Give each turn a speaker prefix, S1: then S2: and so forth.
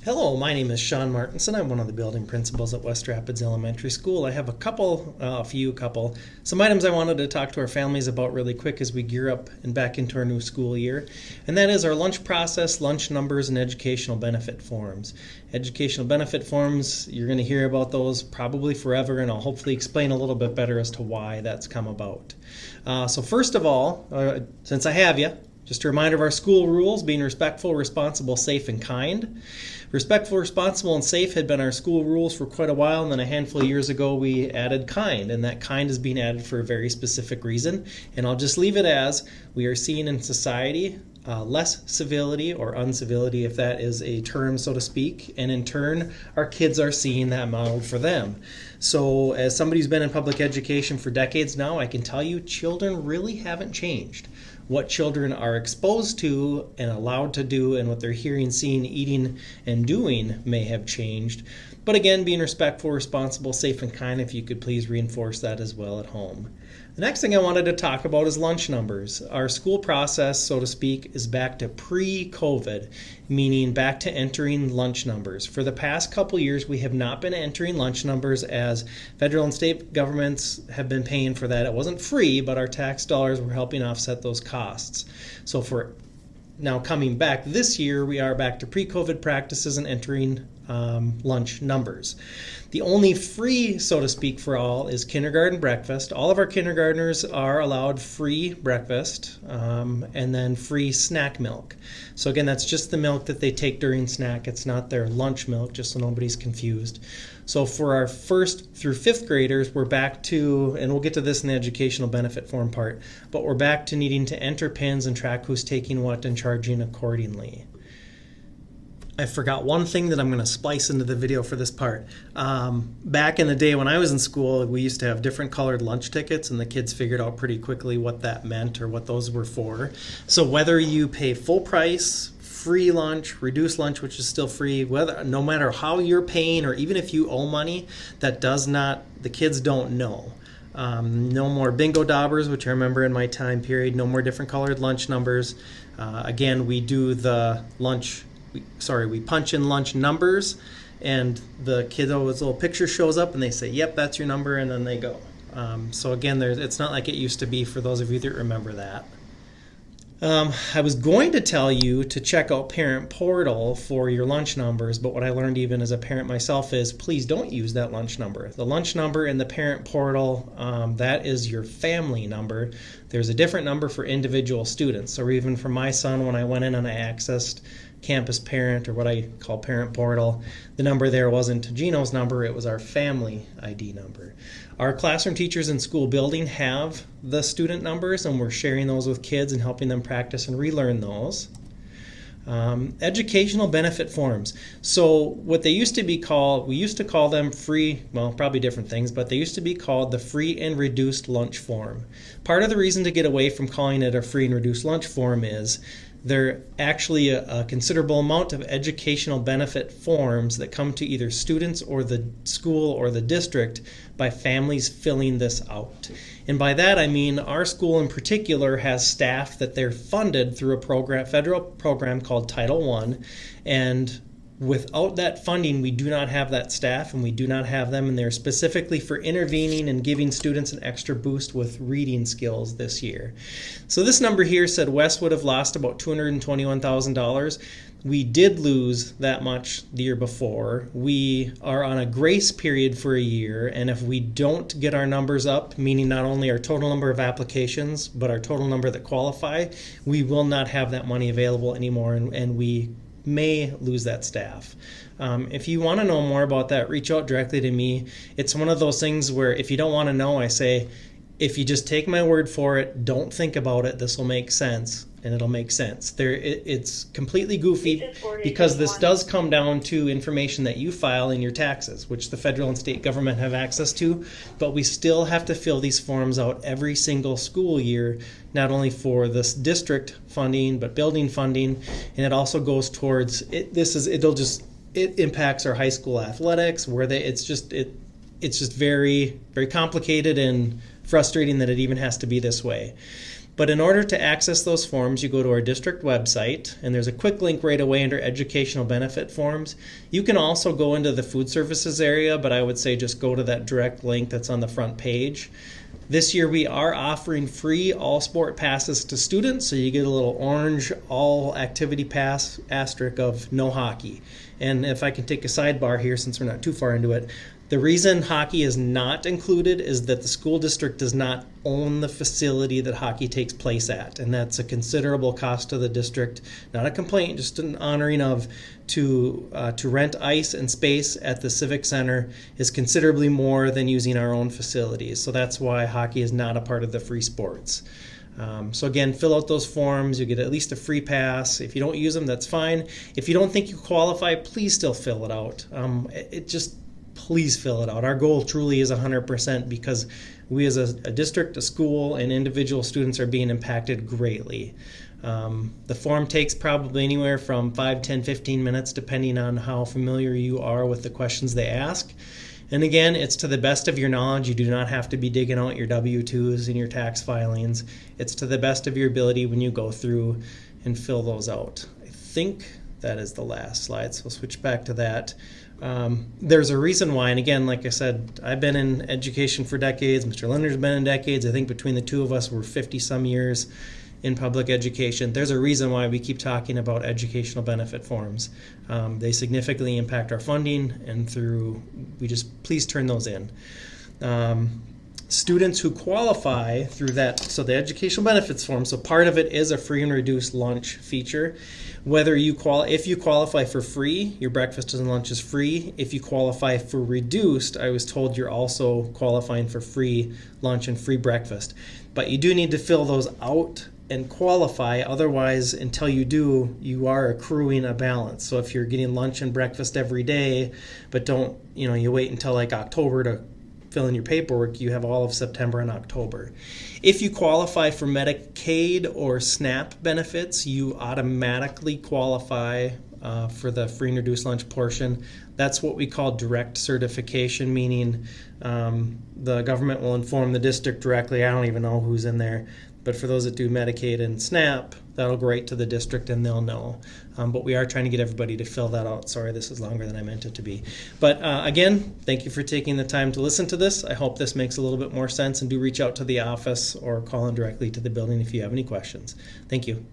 S1: Hello, my name is Sean Martinson. I'm one of the building principals at West Rapids Elementary School. I have some items I wanted to talk to our families about really quick as we gear up and back into our new school year. And that is our lunch process, lunch numbers, and educational benefit forms. Educational benefit forms, you're going to hear about those probably forever, and I'll hopefully explain a little bit better as to why that's come about. So first of all, since I have you, just a reminder of our school rules: being respectful, responsible, safe, and kind. Respectful, responsible, and safe had been our school rules for quite a while, and then a handful of years ago we added kind, and that kind is being added for a very specific reason. And I'll just leave it as we are seeing in society less civility or uncivility, if that is a term, so to speak, and in turn our kids are seeing that modeled for them. So as somebody who's been in public education for decades now, I can tell you children really haven't changed. What children are exposed to and allowed to do and what they're hearing, seeing, eating, and doing may have changed. But again, being respectful, responsible, safe, and kind, if you could please reinforce that as well at home. The next thing I wanted to talk about is lunch numbers. Our school process, so to speak, is back to pre-COVID, meaning back to entering lunch numbers. For the past couple years, we have not been entering lunch numbers as federal and state governments have been paying for that. It wasn't free, but our tax dollars were helping offset those costs. So for now coming back this year, we are back to pre-COVID practices and entering lunch numbers. The only free, so to speak, for all is kindergarten breakfast. All of our kindergartners are allowed free breakfast and then free snack milk. So again, that's just the milk that they take during snack. It's not their lunch milk, just so nobody's confused. So for our first through fifth graders, we're back to, and we'll get to this in the educational benefit form part, but we're back to needing to enter pins and track who's taking what and charging accordingly. I forgot one thing that I'm going to splice into the video for this part. Back in the day when I was in school, we used to have different colored lunch tickets, and the kids figured out pretty quickly what that meant or what those were for. So whether you pay full price, free lunch, reduced lunch, which is still free, no matter how you're paying or even if you owe money, the kids don't know. No more bingo daubers, which I remember in my time period. No more different colored lunch numbers. Again, we do the lunch. We punch in lunch numbers, and the kiddo's little picture shows up, and they say, "Yep, that's your number," and then they go. So again, it's not like it used to be for those of you that remember that. I was going to tell you to check out Parent Portal for your lunch numbers, but what I learned even as a parent myself is please don't use that lunch number. The lunch number in the Parent Portal, that is your family number. There's a different number for individual students. So even for my son, when I went in and I accessed Campus Parent, or what I call Parent Portal, the number there wasn't Gino's number, it was our family ID number. Our classroom teachers in school building have the student numbers, and we're sharing those with kids and helping them practice and relearn those. Educational benefit forms. So what they used to be called, we used to call them free, well, probably different things, but they used to be called the free and reduced lunch form. Part of the reason to get away from calling it a free and reduced lunch form is there are actually a considerable amount of educational benefit forms that come to either students or the school or the district by families filling this out. And by that I mean our school in particular has staff that they're funded through a federal program called Title I, and without that funding, we do not have that staff, and we do not have them, and they're specifically for intervening and giving students an extra boost with reading skills this year. So this number here said West would have lost about $221,000. We did lose that much the year before. We are on a grace period for a year, and if we don't get our numbers up, meaning not only our total number of applications, but our total number that qualify, we will not have that money available anymore, and we may lose that staff. If you want to know more about that, reach out directly to me. It's one of those things where if you don't want to know, I say, if you just take my word for it, don't think about it, this will make sense, and it'll make sense. It's completely goofy because this does come down to information that you file in your taxes, which the federal and state government have access to, but we still have to fill these forms out every single school year, not only for this district funding, but building funding, and it also goes towards, it impacts our high school athletics, where it's just very, very complicated and frustrating that it even has to be this way. But in order to access those forms, you go to our district website, and there's a quick link right away under educational benefit forms. You can also go into the food services area, but I would say just go to that direct link that's on the front page. This year we are offering free all sport passes to students, so you get a little orange all activity pass asterisk of no hockey. And if I can take a sidebar here since we're not too far into it, the reason hockey is not included is that the school district does not own the facility that hockey takes place at, and that's a considerable cost to the district. Not a complaint, just an honoring of to rent ice and space at the Civic Center is considerably more than using our own facilities. So that's why hockey is not a part of the free sports. So again, fill out those forms. You get at least a free pass. If you don't use them, that's fine. If you don't think you qualify, please still fill it out. Please fill it out. Our goal truly is 100% because we as a district, a school, and individual students are being impacted greatly. The form takes probably anywhere from 5, 10, 15 minutes depending on how familiar you are with the questions they ask. And again, it's to the best of your knowledge. You do not have to be digging out your W-2s and your tax filings. It's to the best of your ability when you go through and fill those out. I think that is the last slide, so we'll switch back to that. There's a reason why, and again, like I said, I've been in education for decades. Mr. Linder's been in decades. I think between the two of us, we're 50-some years in public education. There's a reason why we keep talking about educational benefit forms. They significantly impact our funding, and please turn those in. Students who qualify through that, so the educational benefits form, so part of it is a free and reduced lunch feature. If you qualify for free, your breakfast and lunch is free. If you qualify for reduced, I was told you're also qualifying for free lunch and free breakfast. But you do need to fill those out and qualify. Otherwise, until you do, you are accruing a balance. So if you're getting lunch and breakfast every day, but you wait until like October to fill in your paperwork, you have all of September and October. If you qualify for Medicaid or SNAP benefits, you automatically qualify for the free and reduced lunch portion. That's what we call direct certification, meaning the government will inform the district directly. I don't even know who's in there. But for those that do Medicaid and SNAP, that'll go right to the district and they'll know. But we are trying to get everybody to fill that out. Sorry, this is longer than I meant it to be. But again, thank you for taking the time to listen to this. I hope this makes a little bit more sense, and do reach out to the office or call in directly to the building if you have any questions. Thank you.